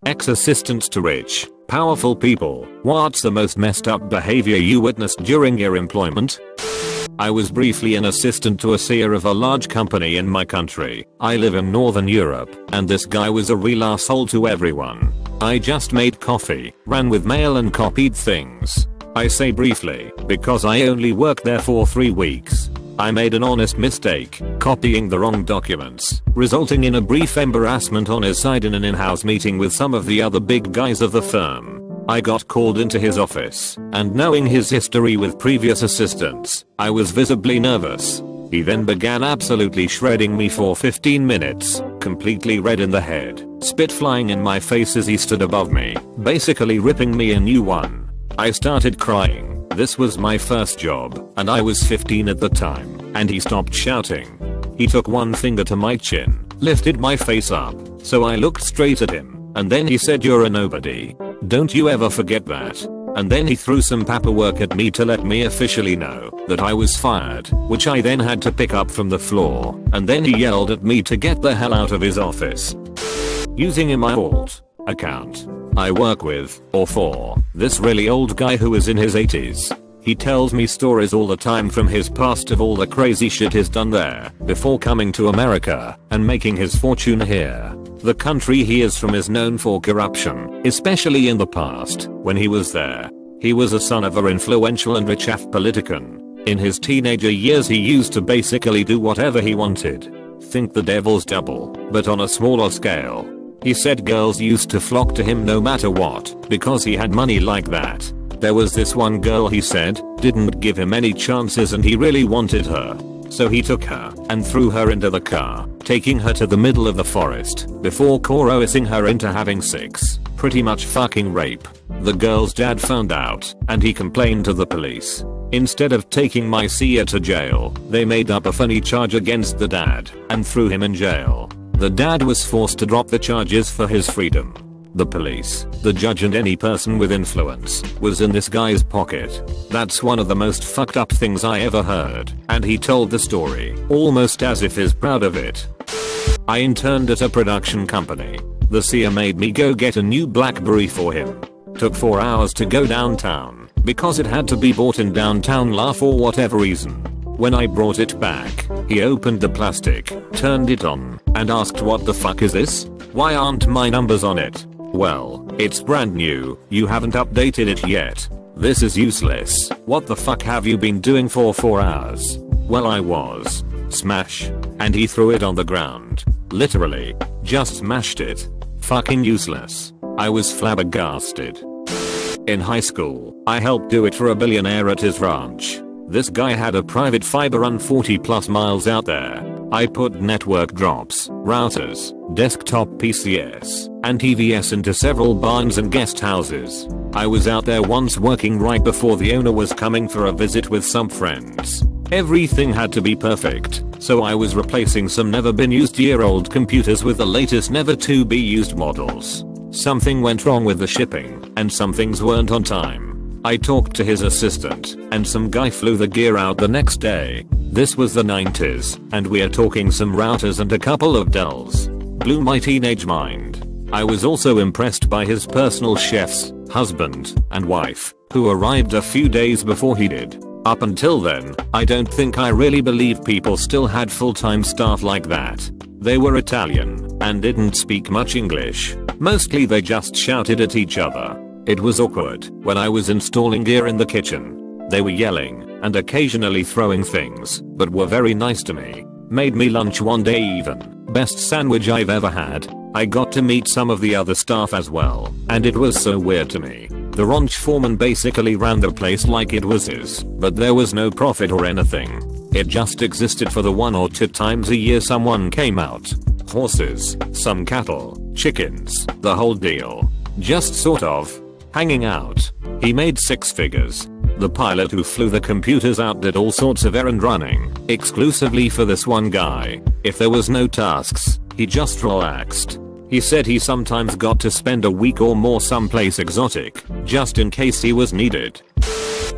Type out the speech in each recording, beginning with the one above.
Ex-assistants to rich, powerful people. What's the most messed up behavior you witnessed during your employment? I was briefly an assistant to a CEO of a large company in my country. I live in Northern Europe, and this guy was a real asshole to everyone. I just made coffee, ran with mail and copied things. I say briefly, because I only worked there for 3 weeks. I made an honest mistake, copying the wrong documents, resulting in a brief embarrassment on his side in an in-house meeting with some of the other big guys of the firm. I got called into his office, and knowing his history with previous assistants, I was visibly nervous. He then began absolutely shredding me for 15 minutes, completely red in the head, spit flying in my face as he stood above me, basically ripping me a new one. I started crying. This was my first job, and I was 15 at the time, and he stopped shouting. He took one finger to my chin, lifted my face up, so I looked straight at him, and then he said, "You're a nobody. Don't you ever forget that." And then he threw some paperwork at me to let me officially know that I was fired, which I then had to pick up from the floor, and then he yelled at me to get the hell out of his office. Using in my alt account I work with, or for, this really old guy who is in his 80s. He tells me stories all the time from his past of all the crazy shit he's done there before coming to America and making his fortune here. The country he is from is known for corruption, especially in the past, when he was there. He was a son of an influential and rich politician. In his teenager years he used to basically do whatever he wanted. Think the devil's double, but on a smaller scale. He said girls used to flock to him no matter what, because he had money like that. There was this one girl he said, didn't give him any chances and he really wanted her. So he took her and threw her into the car, taking her to the middle of the forest, before coercing her into having sex. Pretty much fucking rape. The girl's dad found out, and he complained to the police. Instead of taking my CEO to jail, they made up a funny charge against the dad, and threw him in jail. The dad was forced to drop the charges for his freedom. The police, the judge and any person with influence was in this guy's pocket. That's one of the most fucked up things I ever heard, and he told the story almost as if he's proud of it. I interned at a production company. The CEO made me go get a new BlackBerry for him. Took 4 hours to go downtown, because it had to be bought in downtown La for whatever reason. When I brought it back, he opened the plastic, turned it on, and asked, "What the fuck is this? Why aren't my numbers on it?" "Well, it's brand new, you haven't updated it yet. This is useless. What the fuck have you been doing for 4 hours?" "Well, I was." Smash. And he threw it on the ground. Literally. Just smashed it. Fucking useless. I was flabbergasted. In high school, I helped do it for a billionaire at his ranch. This guy had a private fiber run 40 plus miles out there. I put network drops, routers, desktop PCS, and TVS into several barns and guest houses. I was out there once working right before the owner was coming for a visit with some friends. Everything had to be perfect, so I was replacing some never been used year-old computers with the latest never to be used models. Something went wrong with the shipping, and some things weren't on time. I talked to his assistant, and some guy flew the gear out the next day. This was the 90s, and we're talking some routers and a couple of Dells. Blew my teenage mind. I was also impressed by his personal chefs, husband, and wife, who arrived a few days before he did. Up until then, I don't think I really believed people still had full-time staff like that. They were Italian, and didn't speak much English. Mostly they just shouted at each other. It was awkward when I was installing gear in the kitchen. They were yelling and occasionally throwing things, but were very nice to me. Made me lunch one day even. Best sandwich I've ever had. I got to meet some of the other staff as well, and it was so weird to me. The ranch foreman basically ran the place like it was his, but there was no profit or anything. It just existed for the 1 or 2 times a year someone came out. Horses, some cattle, chickens, the whole deal. Just sort of hanging out. He made 6 figures. The pilot who flew the computers out did all sorts of errand running, exclusively for this one guy. If there was no tasks, he just relaxed. He said he sometimes got to spend a week or more someplace exotic, just in case he was needed.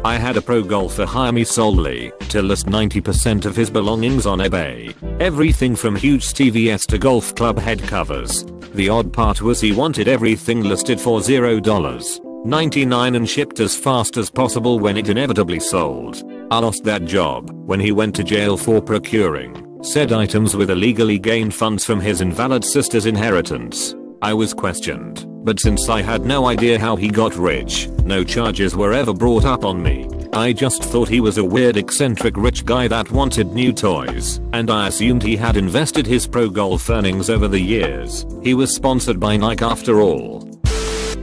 I had a pro golfer hire me solely to list 90% of his belongings on eBay. Everything from huge TVs to golf club head covers. The odd part was he wanted everything listed for $0.99 and shipped as fast as possible when it inevitably sold. I lost that job when he went to jail for procuring said items with illegally gained funds from his invalid sister's inheritance. I was questioned, but since I had no idea how he got rich, no charges were ever brought up on me. I just thought he was a weird eccentric rich guy that wanted new toys, and I assumed he had invested his pro golf earnings over the years. He was sponsored by Nike after all.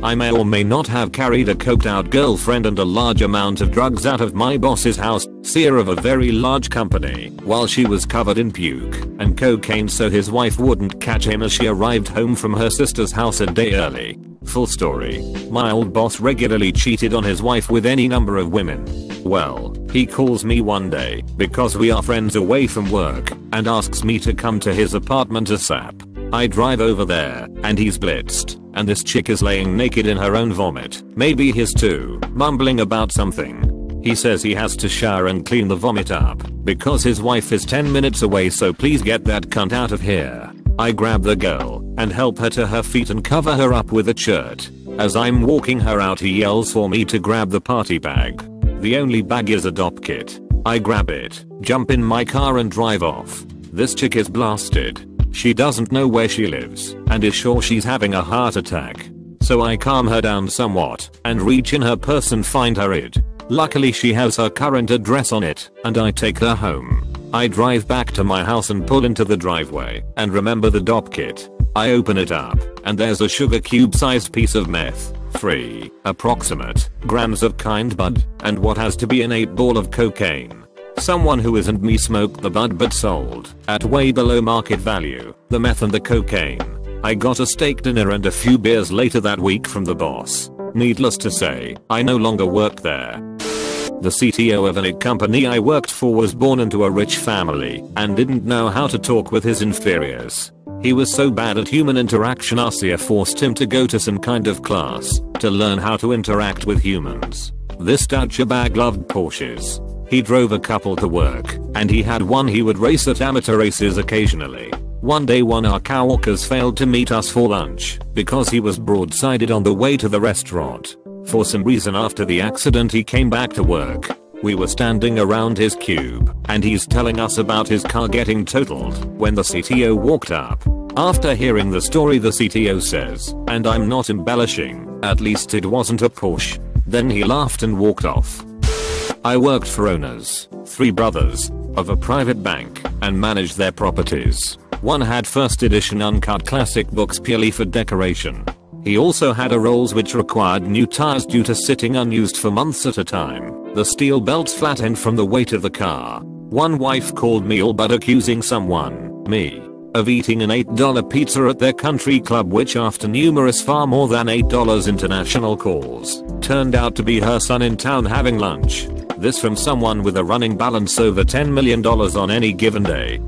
I may or may not have carried a coked out girlfriend and a large amount of drugs out of my boss's house, CEO of a very large company, while she was covered in puke and cocaine so his wife wouldn't catch him as she arrived home from her sister's house a day early. Full story. My old boss regularly cheated on his wife with any number of women. Well, he calls me one day because we are friends away from work and asks me to come to his apartment ASAP. I drive over there and he's blitzed, and this chick is laying naked in her own vomit, maybe his too, mumbling about something. He says he has to shower and clean the vomit up because his wife is 10 minutes away, so please get that cunt out of here. I grab the girl and help her to her feet and cover her up with a shirt. As I'm walking her out, he yells for me to grab the party bag. The only bag is a dop kit. I grab it, jump in my car and drive off. This chick is blasted. She doesn't know where she lives and is sure she's having a heart attack. So I calm her down somewhat and reach in her purse and find her ID. Luckily she has her current address on it, and I take her home. I drive back to my house and pull into the driveway and remember the dop kit. I open it up and there's a sugar cube sized piece of meth, free, approximate grams of kind bud, and what has to be an 8-ball of cocaine. Someone who isn't me smoked the bud but sold, at way below market value, the meth and the cocaine. I got a steak dinner and a few beers later that week from the boss. Needless to say, I no longer work there. The CTO of an IT company I worked for was born into a rich family and didn't know how to talk with his inferiors. He was so bad at human interaction, our CEO forced him to go to some kind of class to learn how to interact with humans. This douchebag loved Porsches. He drove a couple to work, and he had one he would race at amateur races occasionally. One day one of our coworkers failed to meet us for lunch because he was broadsided on the way to the restaurant. For some reason after the accident he came back to work. We were standing around his cube, and he's telling us about his car getting totaled when the CTO walked up. After hearing the story, the CTO says, and I'm not embellishing, at least it wasn't a Porsche. Then he laughed and walked off. I worked for owners, 3 brothers, of a private bank and managed their properties. One had first edition uncut classic books purely for decoration. He also had a Rolls which required new tires due to sitting unused for months at a time. The steel belts flattened from the weight of the car. One wife called me all but accusing someone, me, of eating an $8 pizza at their country club, which after numerous far more than $8 international calls, turned out to be her son in town having lunch. This from someone with a running balance over $10 million on any given day.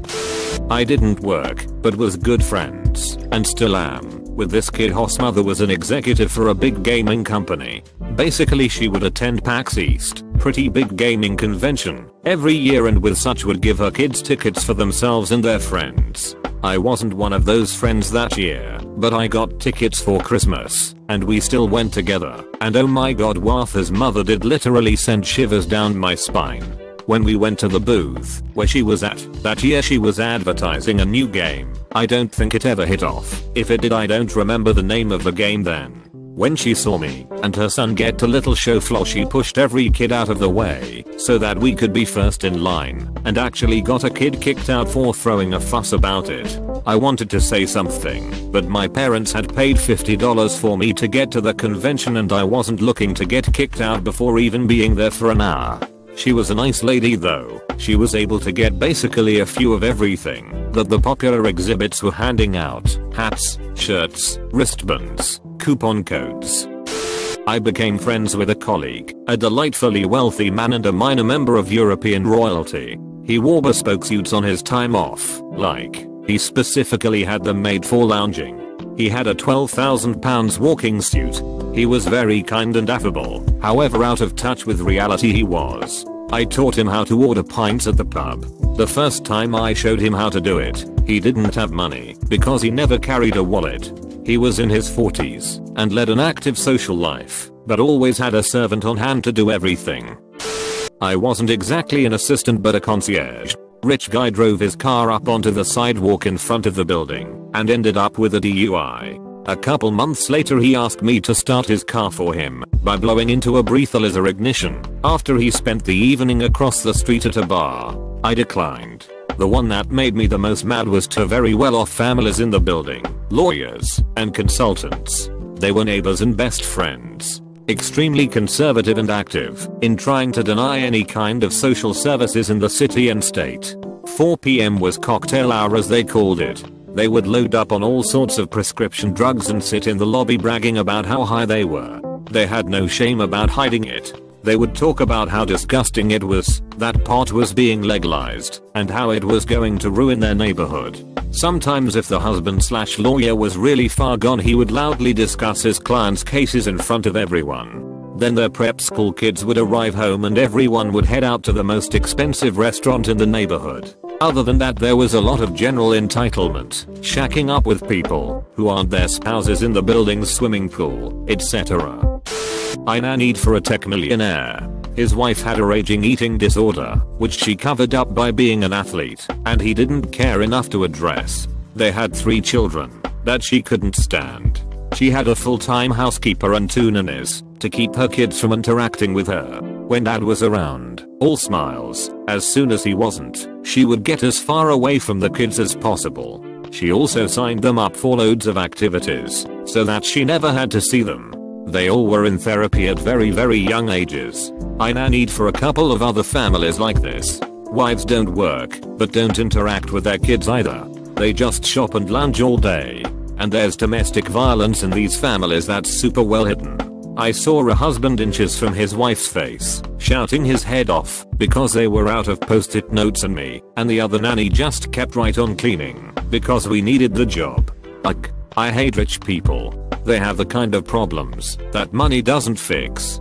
I didn't work, but was good friends, and still am, with this kid. Hoss mother was an executive for a big gaming company. Basically she would attend PAX East, pretty big gaming convention, every year, and with such would give her kids tickets for themselves and their friends. I wasn't one of those friends that year, but I got tickets for Christmas, and we still went together, and oh my god, Watha's mother did literally send shivers down my spine. When we went to the booth where she was at, that year she was advertising a new game. I don't think it ever hit off. If it did, I don't remember the name of the game then. When she saw me and her son get a little show floor, she pushed every kid out of the way so that we could be first in line, and actually got a kid kicked out for throwing a fuss about it. I wanted to say something, but my parents had paid $50 for me to get to the convention, and I wasn't looking to get kicked out before even being there for an hour. She was a nice lady though. She was able to get basically a few of everything that the popular exhibits were handing out: hats, shirts, wristbands, coupon codes. I became friends with a colleague, a delightfully wealthy man and a minor member of European royalty. He wore bespoke suits on his time off, like, he specifically had them made for lounging. He had a £12,000 walking suit. He was very kind and affable, however out of touch with reality he was. I taught him how to order pints at the pub. The first time I showed him how to do it, he didn't have money because he never carried a wallet. He was in his 40s and led an active social life, but always had a servant on hand to do everything. I wasn't exactly an assistant but a concierge. Rich guy drove his car up onto the sidewalk in front of the building and ended up with a DUI. A couple months later he asked me to start his car for him by blowing into a breathalyzer ignition after he spent the evening across the street at a bar. I declined. The one that made me the most mad was two very well-off families in the building, lawyers and consultants. They were neighbors and best friends. Extremely conservative and active in trying to deny any kind of social services in the city and state. 4 PM was cocktail hour as they called it. They would load up on all sorts of prescription drugs and sit in the lobby bragging about how high they were. They had no shame about hiding it. They would talk about how disgusting it was that pot was being legalized and how it was going to ruin their neighborhood. Sometimes if the husband/lawyer was really far gone he would loudly discuss his client's cases in front of everyone. Then their prep school kids would arrive home and everyone would head out to the most expensive restaurant in the neighborhood. Other than that there was a lot of general entitlement, shacking up with people who aren't their spouses in the building's swimming pool, etc. I nannied for a tech millionaire. His wife had a raging eating disorder, which she covered up by being an athlete, and he didn't care enough to address. They had 3 children that she couldn't stand. She had a full-time housekeeper and 2 nannies to keep her kids from interacting with her. When dad was around, all smiles. As soon as he wasn't, she would get as far away from the kids as possible. She also signed them up for loads of activities so that she never had to see them. They all were in therapy at very young ages. I nannied for a couple of other families like this. Wives don't work, but don't interact with their kids either. They just shop and lounge all day. And there's domestic violence in these families that's super well hidden. I saw a husband inches from his wife's face, shouting his head off because they were out of post-it notes on me, and the other nanny just kept right on cleaning because we needed the job. Ugh, I hate rich people. They have the kind of problems that money doesn't fix.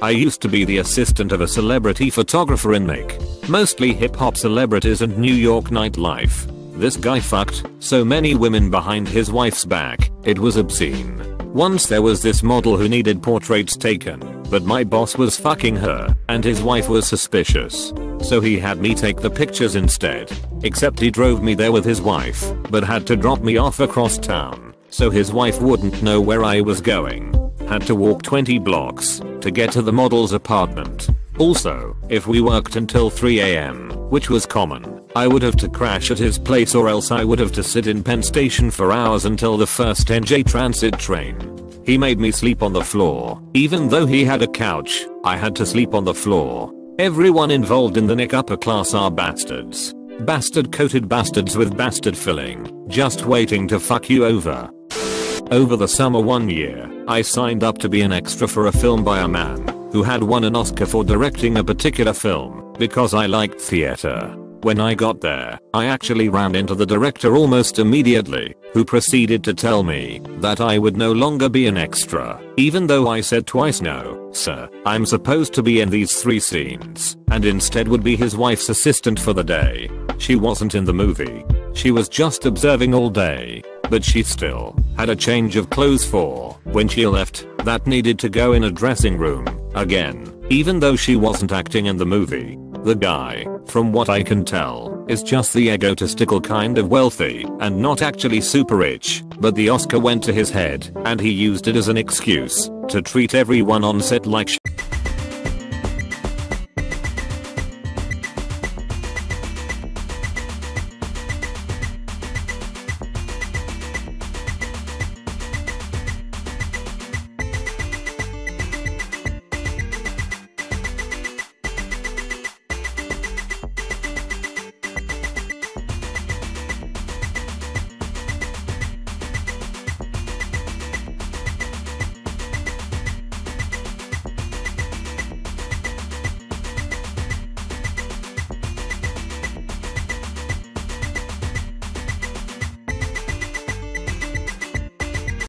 I used to be the assistant of a celebrity photographer in Nick, mostly hip hop celebrities and New York nightlife. This guy fucked so many women behind his wife's back, it was obscene. Once there was this model who needed portraits taken, but my boss was fucking her, and his wife was suspicious. So he had me take the pictures instead. Except he drove me there with his wife, but had to drop me off across town, so his wife wouldn't know where I was going. Had to walk 20 blocks to get to the model's apartment. Also, if we worked until 3 AM, which was common, I would have to crash at his place or else I would have to sit in Penn Station for hours until the first NJ Transit train. He made me sleep on the floor. Even though he had a couch, I had to sleep on the floor. Everyone involved in the Nick upper class are bastards. Bastard coated bastards with bastard filling, just waiting to fuck you over. Over the summer one year, I signed up to be an extra for a film by a man who had won an Oscar for directing a particular film because I liked theater. When I got there, I actually ran into the director almost immediately, who proceeded to tell me that I would no longer be an extra, even though I said twice no, sir, I'm supposed to be in these 3 scenes, and instead would be his wife's assistant for the day. She wasn't in the movie. She was just observing all day, but she still had a change of clothes for when she left that needed to go in a dressing room again, even though she wasn't acting in the movie. The guy, from what I can tell, is just the egotistical kind of wealthy and not actually super rich, but the Oscar went to his head and he used it as an excuse to treat everyone on set like